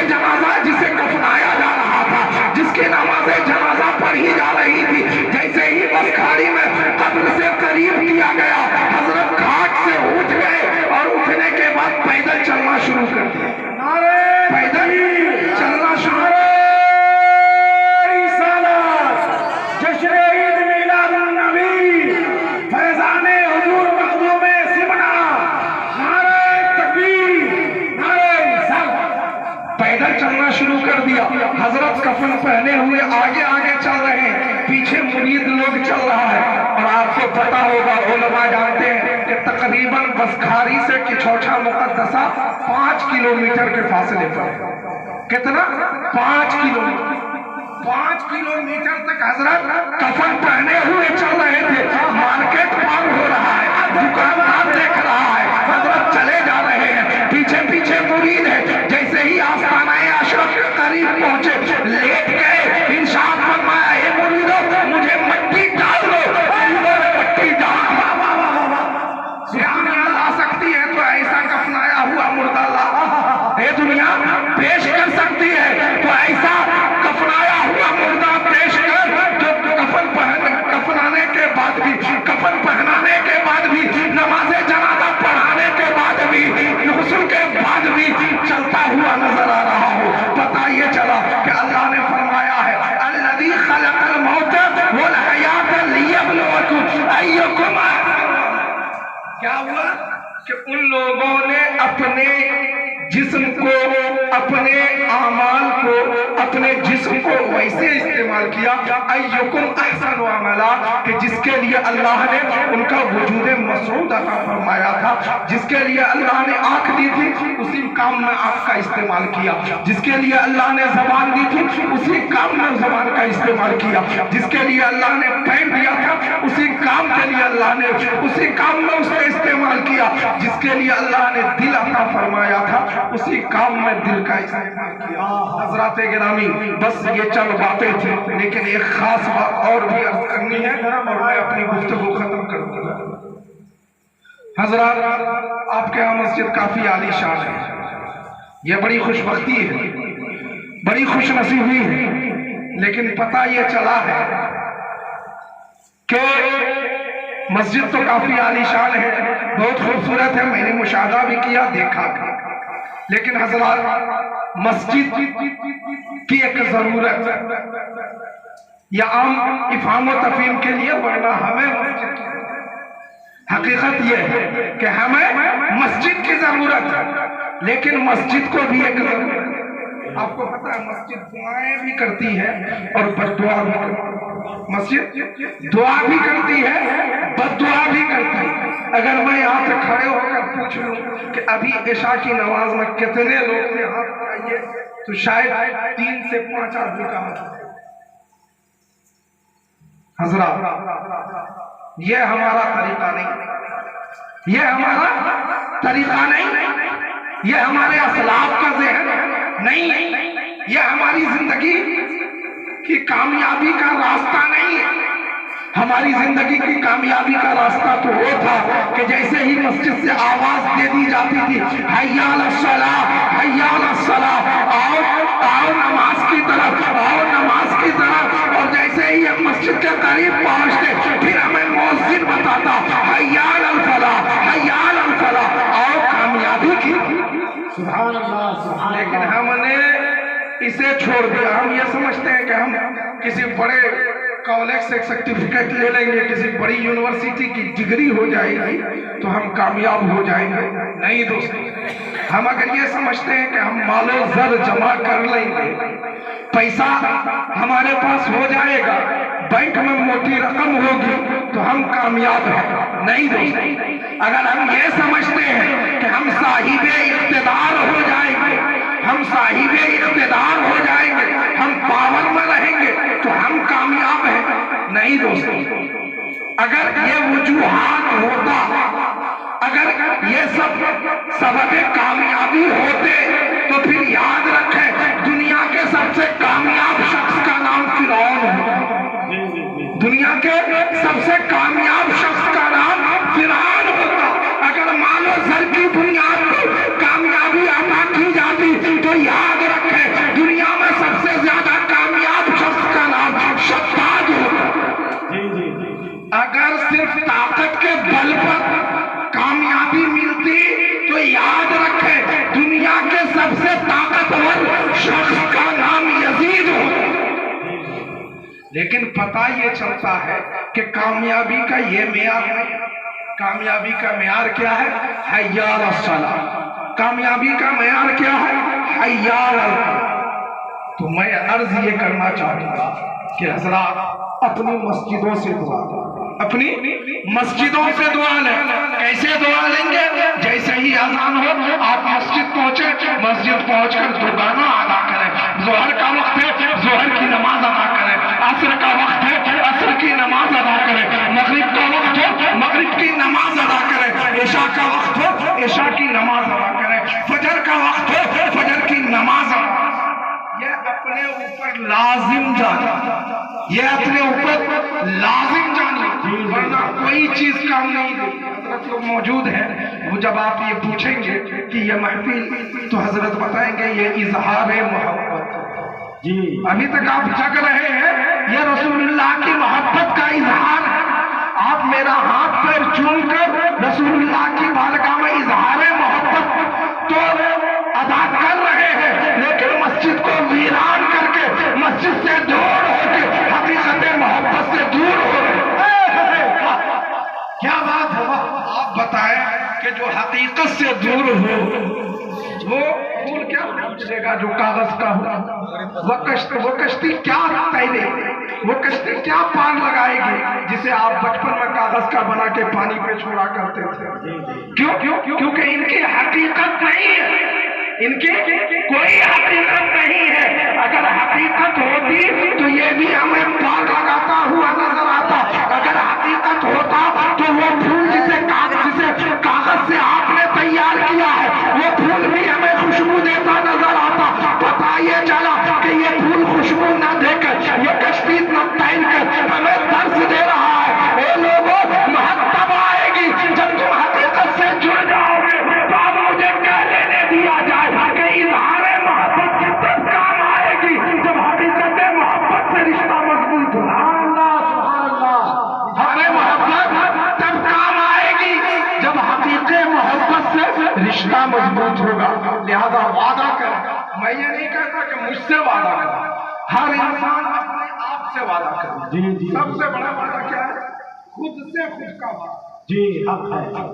S1: کفنایا جا رہا تھا، جس کی نماز جنازہ پڑھی جا رہی تھی، جیسے ہی بسکھاری میں قبر سے قریب کیا گیا، حضرت کھاٹ سے اٹھ گئے اور اٹھنے کے بعد پیدل چلنا شروع کر دیا۔ پیدل چلنا شروع کر دیا۔ جشن عید میلاد النبی، فیضان حضور مخدوم سمنا، نعرہ تکبیر، نعرہ رسالت۔ پیدل چلنا شروع کر دیا، حضرت کفن پہنے ہوئے آگے آگے چل رہے ہیں، پیچھے مرید لوگ چل رہا ہے۔ اور آپ کو پتا ہوگا، علماء جانتے ہیں کہ تقریباً بسکھاری سے کچوچھا مقدسہ 5 کلومیٹر کے فاصلے پر۔ کتنا؟ 5 کلومیٹر۔ 5 کلومیٹر تک حضرت کفن پہنے ہوئے چل رہے تھے۔ مارکیٹ پار ہو رہا ہے، دکاندار دیکھ رہا ہے، حضرت چلے جا رہے ہیں، پیچھے پیچھے مرید ہے۔ جیسے ہی آستانہ اشرف کے قریب پہنچے، لیٹ گئے، ارشاد فرمایا اے مریدو مجھے مٹی ڈال دو، مٹی ڈال۔ دنیا لا سکتی ہے تو ایسا کفنایا ہوا مردہ لا، اے دنیا پیش کر سکتی ہے تو ایسا کفنایا ہوا مردہ پیش کر، جو کفنانے کے بعد بھی، کفن پہنانے کے بعد بھی، نماز جنازہ پڑھانے کے بعد بھی، غسل کے بعد بھی چلتا ہوا نظر آ رہا ہو۔ پتہ یہ چلا کہ کیا ہوا کہ ان لوگوں نے اپنے جسم کو، اپنے اعمال کو، اپنے جسم کو ویسے استعمال کیا ایکم احسن عملا، کہ جس کے لیے اللہ نے ان کا وجود مسعود عطا فرمایا تھا، جس کے لیے اللہ نے آنکھ دی تھی اسی کام میں آنکھ کا استعمال کیا، جس کے لیے اللہ نے زبان دی تھی اسی کام میں زبان کا استعمال کیا، جس کے لیے اللہ نے پیر دیا تھا اسی کام کے لیے اللہ نے اسی کام میں اس کا استعمال کیا، جس کے لیے اللہ نے دل عطا فرمایا تھا اسی کام میں دل کا استعمال کیا۔ حضرات گرامی، بس یہ چند باتیں تھیں، لیکن ایک خاص بات اور بھی عرض کرنی ہے اور میں اپنی گفتگو ختم کروں گا۔ حضرات، آپ کے یہاں مسجد کافی عالی شان ہے، یہ بڑی خوش بختی ہے، بڑی خوش نصیبی ہے، لیکن پتہ یہ چلا ہے کہ مسجد تو کافی عالی شان ہے، بہت خوبصورت ہے، میں نے مشاہدہ بھی کیا، دیکھا بھی، لیکن حضرات مسجد کی ایک ضرورت یا عام افہام و تفہیم کے لیے، ورنہ ہمیں مسجد کی حقیقت یہ ہے کہ ہمیں مسجد کی ضرورت ہے، لیکن مسجد کو بھی ایک ضرورت ہے۔ آپ کو پتہ ہے مسجد دعائیں بھی کرتی ہے اور بد دعا بھی کرتی ہے، مسجد دعا بھی کرتی ہے، بد دعا بھی کرتی ہے۔ اگر میں یہاں سے کھڑے ہو کر پوچھ لوں کہ ابھی عشاء کی نماز میں کتنے لوگ نے ہاتھ اٹھائیے، تو شاید 3 سے 5 آدمی کا ہاتھ اٹھائے۔ حضرات، یہ ہمارا طریقہ نہیں، یہ ہمارا طریقہ نہیں، یہ ہمارے اسلاف کا ذہن نہیں، یہ ہماری زندگی کی کامیابی کا راستہ نہیں ہے۔ ہماری زندگی کی کامیابی کا راستہ تو وہ تھا کہ جیسے ہی مسجد سے آواز دے دی جاتی تھی، حی علی الصلاۃ، حی علی الصلاۃ، آؤ نماز کی طرف، آؤ نماز کی طرف، اور جیسے ہی ہم مسجد کے قریب پہنچتے پھر ہمیں مؤذن بتاتا حی علی الفلاح، حی علی الفلاح، آؤ کامیابی کی۔ سبحان اللہ۔ لیکن ہم نے اسے چھوڑ دیا، ہم یہ سمجھتے ہیں کہ ہم کسی بڑے کالج سے سرٹیفکیٹ لے لیں گے، کسی بڑی یونیورسٹی کی ڈگری ہو جائے گی تو ہم کامیاب ہو جائیں گے۔ نہیں دوستو، ہم اگر یہ سمجھتے ہیں کہ ہم مال و زر جمع کر لیں گے، پیسہ ہمارے پاس ہو جائے گا، بینک میں موٹی رقم ہوگی تو ہم کامیاب ہیں، نہیں دوستو، اگر ہم یہ سمجھتے ہیں کہ ہم صاحب اقتدار ہو جائیں گے، ہم صاحب اقتدار ہو جائیں گے، ہم پاور میں رہیں گے تو ہم کامیاب ہیں، نہیں دوستو، اگر یہ وجوہات ہوتا، اگر یہ سب سبب کامیابی ہوتے تو پھر یاد رکھیں دنیا کے سب سے کامیاب شخص کا نام فرعون ہے، دنیا کے سب سے کامیاب شخص کا نام فرعون ہوتا۔ اگر مال و زر کی بنیاد پر کامیابی عطا کی جاتی تو یاد رکھیں دنیا میں سب سے زیادہ کامیاب شخص کا نام شداد ہوتا۔ اگر صرف طاقت کے بل پر کامیابی ملتی تو یاد رکھیں دنیا کے سب سے طاقتور شخص کا نام یزید ہوتا۔ لیکن پتہ یہ چلتا ہے کہ کامیابی کا یہ معیار نہیں، کامیابی کا معیار کیا ہے؟ حی علی الصلاۃ۔ کامیابی کا معیار کیا ہے؟ حی علی الفلاح۔ تو میں عرض یہ کرنا چاہوں گا کہ حضرات اپنی مسجدوں سے دعا لیں، اپنی مسجدوں سے دعا لیں۔ کیسے دعا لیں گے؟ جیسے ہی اذان ہو آپ مسجد پہنچے، مسجد پہنچ کر دوگانہ ادا کریں۔ ظہر کا وقت ہے، ظہر کی نماز ادا کریں، عصر کا وقت ہے، عصر کی نماز ادا کریں، مغرب کا وقت ہو، مغرب کی نماز ادا کریں، عشاء کا وقت ہو، عشاء کی نماز ادا کریں، فجر کا وقت ہو، فجر کی نماز ادا کریں۔ یہ اپنے اوپر لازم جانا، یہ اپنے اوپر لازم جانا، ورنہ کوئی چیز کام نہیں دے۔ حضرت لوگ موجود ہیں، وہ جب آپ یہ پوچھیں گے کہ یہ محفل، تو حضرت بتائیں گے یہ اظہار محبت۔ ابھی تک آپ جگ رہے ہیں، یہ رسول اللہ کی محبت کا اظہار ہے۔ آپ میرا ہاتھ پیر چوم کر رسول اللہ کی بارگاہ میں اظہار محبت تو ادا کر رہے ہیں، لیکن مسجد کو ویران کر کے، مسجد سے دور ہو کے، حقیقت محبت سے دور ہو رہے ہیں۔ کیا بات ہے؟ آپ بتائیں کہ جو حقیقت سے دور ہو وہ پھول کیا پوچھے گا جو کاغذ کا ہو، وہ کشتی کیا تیرے، وہ کشتی کیا پان لگائے گی جسے آپ بچپن میں کاغذ کا بنا کے پانی پہ چھوڑا کرتے تھے؟ کیونکہ ان کی حقیقت نہیں ہے، ان کی کوئی حقیقت نہیں ہے۔ اگر حقیقت ہوتی تو یہ بھی ہمیں پان لگاتا ہوا نظر آتا، اگر حقیقت ہوتا تو وہ پھول جسے کاغذ سے آپ نے تیار کیا ہے وہ پھول بھی ہمیں خوشبو دیتا نظر آتا۔ پتا یہ چلا کہ یہ پھول خوشبو نہ دے کر، یہ کشتی نہ تیر کر ہمیں درس دے رہا ہے۔ اے لوگوں، مہت تب آئے گی جب تم حقیقت سے جڑ جاؤ گے۔ تو اب مجھے کہہ لینے دیا جائے کہ اظہار محبت کی تب کام آئے گی جب حقیقت محبت سے رشتہ مضبوط ہو۔ ہمیں محبت تب کام آئے گی جب حقیقت محبت سے رشتہ مضبوط ہوگا۔ لہذا وعدہ کر، میں یہ نہیں کہتا کہ مجھ سے وعدہ کر، ہر انسان اپنے آپ سے وعدہ کرے۔ سب سے بڑا وعدہ کیا ہے؟ خود سے خود کا وعدہ،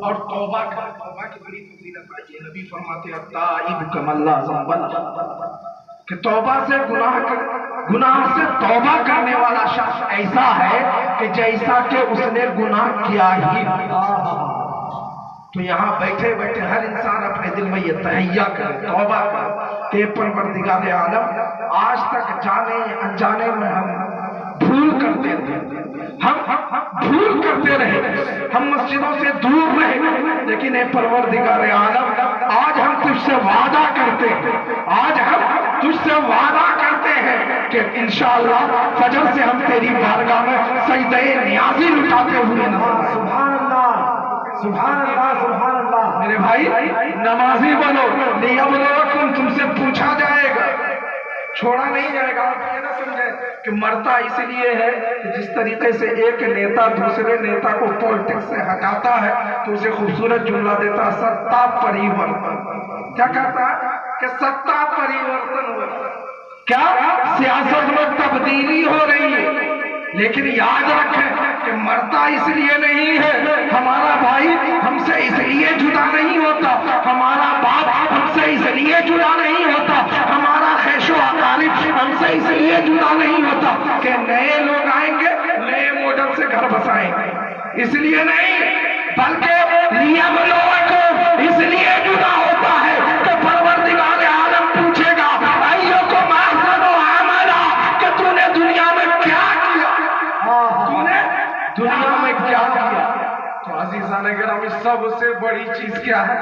S1: اور توبہ کا۔ توبہ کی بڑی فضیلت ہے، یہ نبی فرماتے ہیں تائب کمن لا ذنب لہ، کہ توبہ سے گناہ سے توبہ کرنے والا شخص ایسا ہے کہ جیسا کہ اس نے گناہ کیا ہی۔ تو یہاں بیٹھے بیٹھے ہر انسان اپنے دل میں یہ تہیہ کرے، توبہ کرے کہ پروردگار عالم آج تک جانے انجانے میں ہم بھول کرتے رہے، ہم بھول کرتے رہے، ہم مسجدوں سے دور رہے، لیکن اے پروردگار عالم آج ہم تجھ سے وعدہ کرتے ہیں، آج ہم تجھ سے وعدہ کرتے ہیں کہ انشاءاللہ فجر سے ہم تیری بارگاہ میں سجدہ نیازی لٹاتے ہوئے نظر آئیں۔ سبحان اللہ، سبحان اللہ، سبحان اللہ۔ میرے بھائی نمازی بنو، لیبلوکم، تم سے پوچھا جائے گا، چھوڑا نہیں جائے گا۔ آپ یہ نہ سمجھیں کہ مرتا اس لیے ہے کہ جس طریقے سے ایک نیتا دوسرے نیتا کو پولیٹکس سے ہٹاتا ہے تو اسے خوبصورت جملہ دیتا ہے ستا پریورتن۔ کیا کہتا ہے کہ ستا پریورتن ہوا، کیا سیاست میں تبدیلی ہو رہی ہے، لیکن یاد رکھیں کہ مرتا اس لیے نہیں ہے، ہمارا بھائی ہم سے اس لیے جدا نہیں ہوتا، ہمارا باپ ہم سے اس لیے جدا نہیں ہوتا، ہمارا خیش و اقارب ہم سے اس لیے جدا نہیں ہوتا کہ نئے لوگ آئیں گے نئے ماڈل سے گھر بسائیں گے، اس لیے نہیں، بلکہ لیبلوکم اس لیے جدا ہوتا ہے کہ پروردگار عالم پوچھے گا ایکم احسن عملا، کہ تو نے دنیا میں کیا کیا، تو نے دنیا میں کیا کیا۔ تو عزیزان گرامی سب سے بڑی چیز کیا ہے؟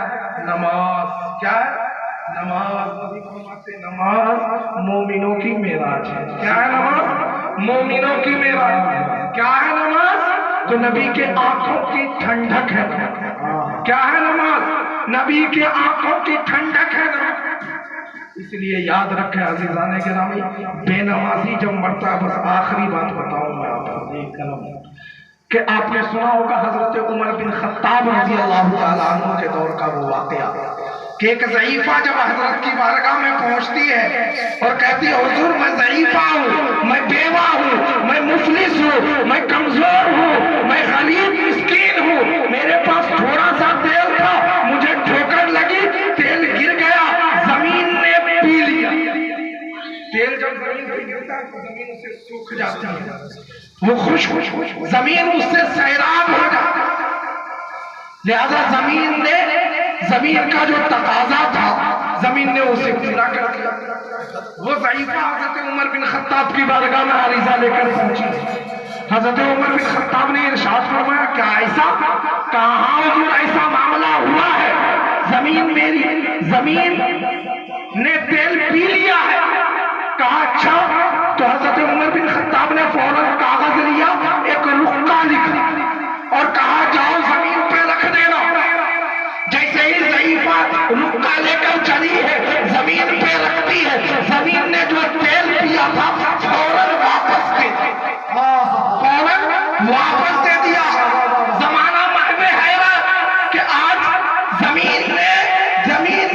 S1: نماز۔ کیا ہے؟ نماز۔ نبی فرماتے نماز مومنوں کی معراج ہے۔ کیا ہے نماز؟ مومنوں کی معراج ہے۔ کیا ہے نماز؟ تو نبی کے آنکھوں کی ٹھنڈک ہے۔ کیا ہے نماز؟ نبی کے آنکھوں کی ٹھنڈک ہے۔ اس لیے یاد رکھیں عزیزان گرامی، بے نمازی جب مرتا ہے، بس آخری بات بتاؤں میں آپ کو کہ آپ نے سنا ہوگا حضرت عمر بن خطاب رضی اللہ تعالیٰ عنہ کے دور کا وہ واقعہ کہ ایک ضعیفہ جب حضرت کی بارگاہ میں پہنچتی ہے اور کہتی ہے حضور میں ضعیفہ ہوں، میں بیوہ ہوں، میں مفلس ہوں، میں کمزور ہوں، میں غریب مسکین ہوں، میرے پاس تھوڑا سا تیل تھا، مجھے ٹھوکر لگی، تیل گر گیا، زمین نے پی لیا۔ تیل جب زمین پہ گرتا ہے تو زمین اسے سوکھ جاتی ہے، وہ خوش زمین اس سے سیراب ہو جاتا ہے، لہذا زمین کا جو تقاضا تھا زمین نے اسے پورا کر دیا۔ وہ ضعیفہ حضرت عمر بن خطاب کی بارگاہ میں عریضہ لے کر پہنچی۔ حضرت عمر بن خطاب نے ارشاد فرمایا کیا ایسا؟ کہاں حضور ایسا معاملہ ہوا ہے، زمین نے تیل پی لیا ہے۔ کہا اچھا، تو حضرت عمر بن خطاب نے فوراً کاغذ لیا، ایک رقعہ لکھا اور کہا جاؤ زمین پہ رکھ دینا۔ جیسے ہی ضعیفہ رقعہ لے کر چلی ہے، زمین پہ رکھتی ہے، زمین نے جو تیل پیا تھا فوراً واپس دے دیا، فوراً واپس دے دیا۔ زمانہ محو حیرت کہ آج زمین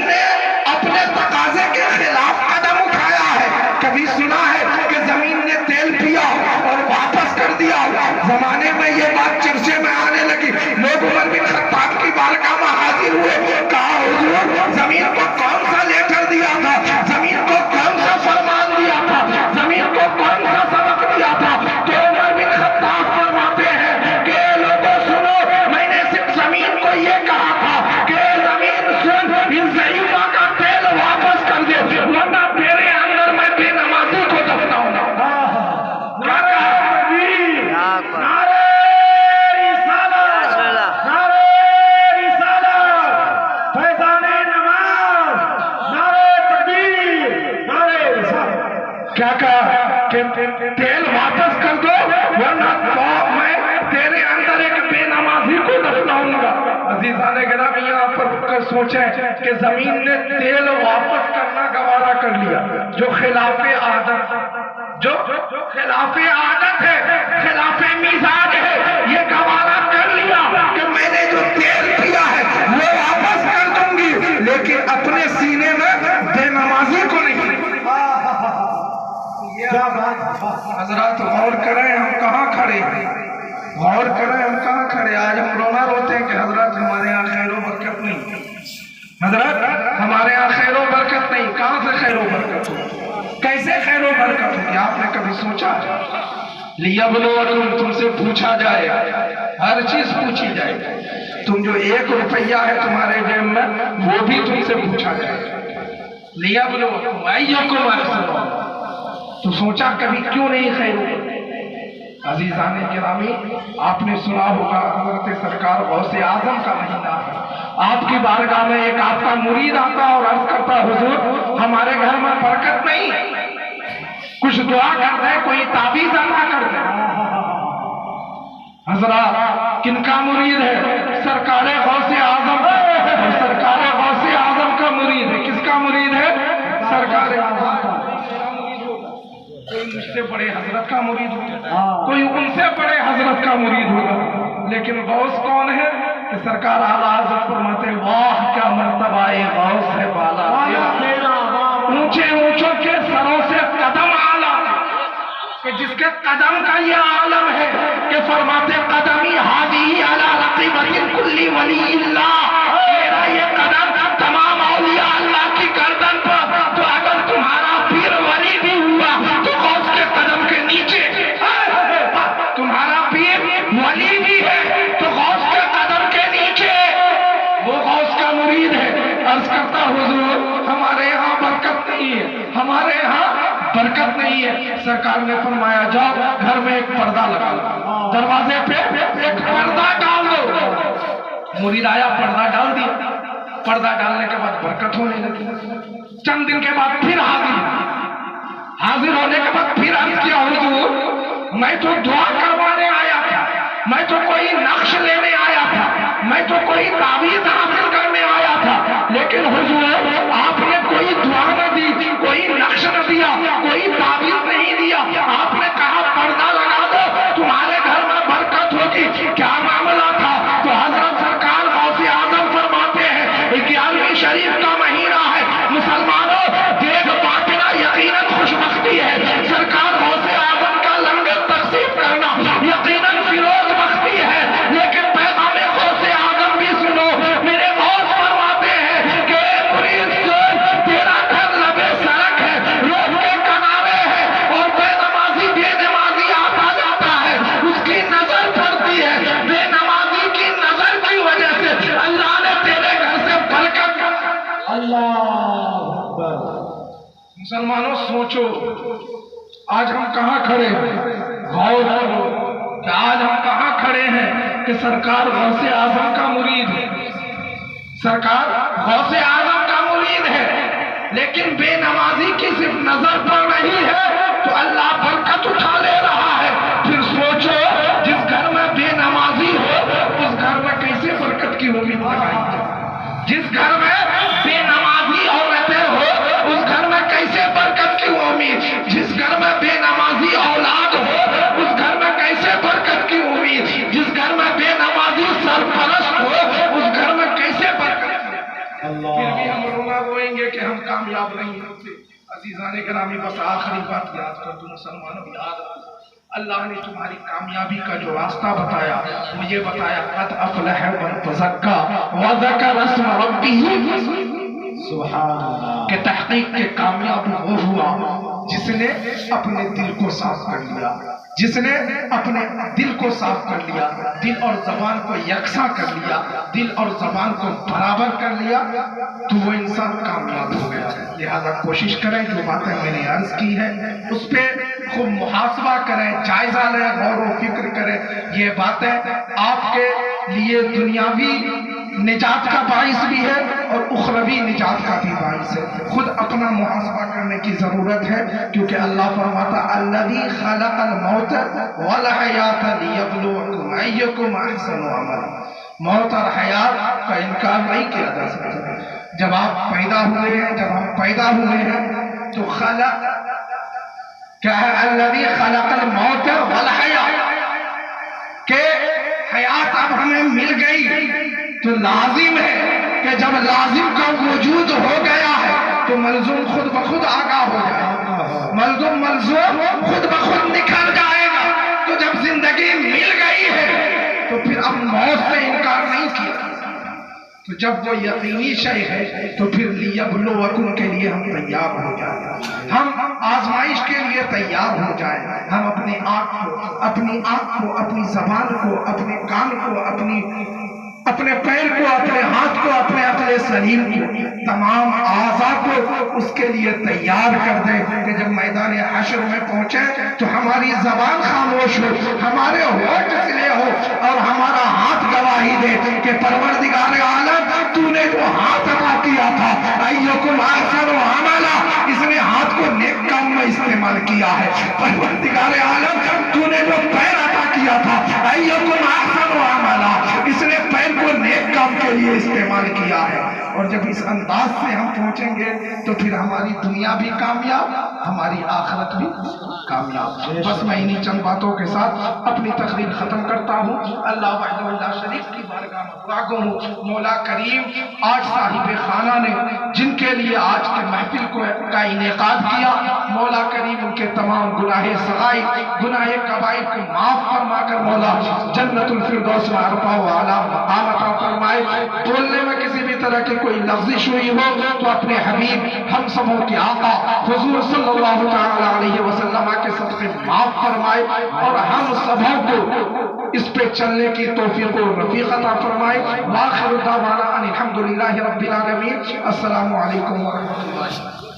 S1: نے اپنے تقاضے کے خلاف قدم اٹھایا ہے۔ کبھی سنا ہے کہ زمین نے تیل پیا اور واپس کر دیا؟ زمانے میں یہ بات چرچے میں آنے لگی، لوگ عمر بن خطاب کی بارگاہ میں حاضر کہ تیل واپس کر دو ورنہ میں تیرے اندر ایک بے نمازی کو دفناؤں گا۔ عزیزان گرامی یہاں پر کر سوچیں کہ زمین نے تیل واپس کرنا گوارا کر لیا، جو خلاف عادت ہے، خلاف مزاج ہے، یہ گوارا کر لیا کہ میں نے جو تیل پیا ہے وہ واپس کر دوں گی، لیکن اپنے سینے میں بے نمازی کو نہیں۔ حضرات غور کریں ہم کہاں کھڑے ہیں، غور کریں ہم کہاں کھڑے۔ آج ہم رونا روتے ہیں کہ حضرات ہمارے یہاں خیر و برکت نہیں، حضرات ہمارے یہاں خیر و برکت نہیں۔ کہاں سے خیر و برکت ہو، کیسے خیر و برکت ہوگی؟ آپ نے کبھی سوچا؟ لیبلوکم، تم سے پوچھا جائے، ہر چیز پوچھی جائے، تم جو 1 روپیہ ہے تمہارے جیب میں وہ بھی تم سے پوچھا جائے۔ لیبلوکم ایکم احسن، تو سوچا کبھی کیوں نہیں خیر و برکت؟ عزیزان گرامی آپ نے سنا ہوگا حضرت سرکار غوث اعظم کا مہینہ ہے، آپ کی بارگاہ میں ایک آپ کا مرید آتا اور عرض کرتا حضور ہمارے گھر میں برکت نہیں، کچھ دعا کر دیں، کوئی تعویذ عطا کر دیں۔ حضرات کن کا مرید ہے؟ سرکار غوث اعظم، اور سرکار غوث اعظم کا مرید ہے۔ کس کا مرید ہے؟ سرکار اعظم کا۔ کوئی مجھ سے بڑے حضرت کا مرید ہوگا، کوئی ان سے بڑے حضرت کا مرید ہوگا، لیکن غوث کون ہے؟ کہ سرکار اعلیٰ حضرت فرماتے واہ کیا مرتبہ غوث ہے بالا، اونچے اونچوں کے سروں سے قدم اعلیٰ، کہ جس کے قدم کا یہ عالم ہے کہ فرماتے قدمی ہادی علی رقیبت کل ولی اللہ، میرا یہ قدم تمام اولیاء اللہ کی گردن پر، تو اگر تمہارا پیر ولی بھی ہوا تو غوث کے قدم کے نیچے، تمہارا پیر ولی بھی ہے تو غوث کے قدم کے نیچے، وہ غوث کا مرید ہے۔ عرض کرتا حضور ہمارے یہاں برکت نہیں ہے، ہمارے یہاں برکت نہیں ہے۔ سرکار نے فرمایا جاؤ گھر میں ایک پردہ لگا لو، دروازے پہ ایک پردہ ڈال دو۔ مرید آیا، پردہ ڈال دیا، پردہ ڈالنے کے بعد برکت ہونے لگی۔ چند دن کے بعد پھر حاضر ہونے کے بعد پھر عرض کیا حضور میں تو دعا کروانے آیا تھا، میں تو کوئی نقش لینے آیا تھا، میں تو کوئی تعویذ حاصل کرنے آیا تھا، لیکن حضور آپ نے کوئی دعا نہ دی، کوئی نقش نہ دیا، کوئی تعویذ نہیں دیا، آپ نے کہا پردہ لگا دو تمہارے گھر میں برکت ہوگی۔ کیا معاملہ تھا؟ تو حضرت سرکار غوث اعظم فرماتے ہیں 11ویں شریف کا مہینہ ہے، مسلمانوں دیکھ بانٹنا یقیناً خوشبختی ہے، سرکار غوث اعظم کا لنگر تقسیم کرنا یقیناً فیروز بختی ہے، لیکن پیغام غوث اعظم بھی سنو۔ میرے غوث فرماتے ہیں کہ مرید سن، تیرا گھر لبے سڑک ہے، روڈ کے کنارے ہے، اور بے نمازی آتا جاتا ہے، اس کی نظر پڑتی ہے، بے نمازی کی نظر کی وجہ سے اللہ نے تیرے گھر سے برکت۔ اللہ مسلمانوں سوچو آج ہم کہاں کھڑے ہیں، غور کرو کہ آج ہم کہاں کھڑے ہیں کہ سرکار غوث اعظم کا مرید ہے، سرکار غوث اعظم کا مرید ہے، لیکن بے نمازی کی صرف نظر پڑ رہی ہے تو اللہ برکت اٹھا لے رہا ہے۔ پھر سوچو جس گھر میں بے نمازی ہو اس گھر میں کیسے برکت کی امید لگائی جائے، جس گھر میں بے نمازی عورتیں ہو اس گھر میں کیسے برکت کی امید، جس گھر میں بے نمازی اولاد ہو اس گھر میں کیسے برکت کی امید، جس گھر میں بے نمازی سرپرست ہو اس گھر میں کیسے برکت کی۔ پھر بھی ہم رونا روئیں گے کہ ہم کامیاب نہیں ہوتے۔ عزیزان گرامی بس آخری بات یاد کر دوں مسلمانوں، یاد رکھو اللہ نے تمہاری کامیابی کا جو راستہ بتایا وہ یہ بتایا قد افلح من تزکا وذکر اسم ربہ سبحان اللہ، کہ تحقیق کے کامیاب وہ ہوا جس نے اپنے دل کو صاف کر لیا، جس نے اپنے دل کو صاف کر لیا، دل اور زبان کو یکساں کر لیا، دل اور زبان کو برابر کر لیا، تو وہ انسان کامیاب ہو گیا۔ لہذا کوشش کریں جو باتیں میں نے عرض کی ہے اس پہ خوب محاسبہ کریں، جائزہ لیں، غور و فکر کریں۔ یہ باتیں آپ کے لیے دنیاوی نجات کا باعث بھی ہے اور اخروی نجات کا بھی باعث ہے۔ خود اپنا محاسبہ کرنے کی ضرورت ہے، کیونکہ اللہ فرماتا الذی خلق الموت والحیات لیبلوکم ایکم احسن عملا۔ موت اور حیات کا انکار نہیں کیا جا سکتا۔ جب آپ پیدا ہوئے ہیں، جب ہم پیدا ہوئے ہیں تو خلق کیا ہے؟ الذی خلق الموت والحیات، کہ حیات اب ہمیں مل گئی تو لازم ہے کہ جب لازم کا وجود ہو گیا ہے تو ملزوم خود بخود آگاہ ہو جائے گا، ملزوم خود بخود نکل جائے گا۔ تو جب زندگی مل گئی ہے تو پھر اب موت سے انکار نہیں کیا۔ تو جب وہ یقینی شے ہے تو پھر لیبلوکم کے لیے ہم تیار ہو جائیں، ہم آزمائش کے لیے تیار ہو جائیں۔ ہم اپنی آنکھ کو، اپنی زبان کو، اپنے کان کو، اپنے پیر کو، اپنے ہاتھ کو، اپنے عقل سلیم کو، تمام اعضاء کو اس کے لیے تیار کر دیں کہ جب میدان حشر میں پہنچے تو ہماری زبان خاموش ہو، ہمارے ہونٹ سلے ہو اور ہمارا ہاتھ گواہی دے کہ پروردگار عالم تو نے جو ہاتھ عطا کیا تھا ایکم احسن عملا، اس نے ہاتھ کو نیک کام میں استعمال کیا ہے۔ پروردگار عالم تو نے جو پیر عطا کیا تھا ایکم احسن عملا، اس نے پیر کو نیک کام کے لیے استعمال کیا ہے۔ اور جب اس انداز سے ہم پہنچیں گے تو پھر ہماری دنیا بھی کامیاب، ہماری آخرت بھی کامیاب۔ بس میں انہی چند باتوں کے ساتھ اپنی تقریر ختم کرتا ہوں۔ اللہ وحدہ لا شریک کی بارگاہ میں دعا گو مولا کریم آج صاحب خانہ نے جن کے لیے آج کے محفل کا انعقاد کیا، مولا کریم ان کے تمام گناہ صغائر، گناہ کبائر کو معاف فرما کر مولا جنت الفردوس میں عرفہ و اعلیٰ مقام عطا فرمائے۔ بولنے میں کسی بھی طرح کی کوئی لغزش ہوئی ہو تو اپنے حبیب ہم سبوں کے آقا حضور صلی اللہ تعالی علیہ وسلم کے صدقے معاف فرمائے اور ہم سبوں کو اس پہ چلنے کی توفیق و رفیق عطا فرمائے۔ وآخر دعوانا ان الحمدللہ رب العالمین۔ السلام علیکم ورحمۃ اللہ۔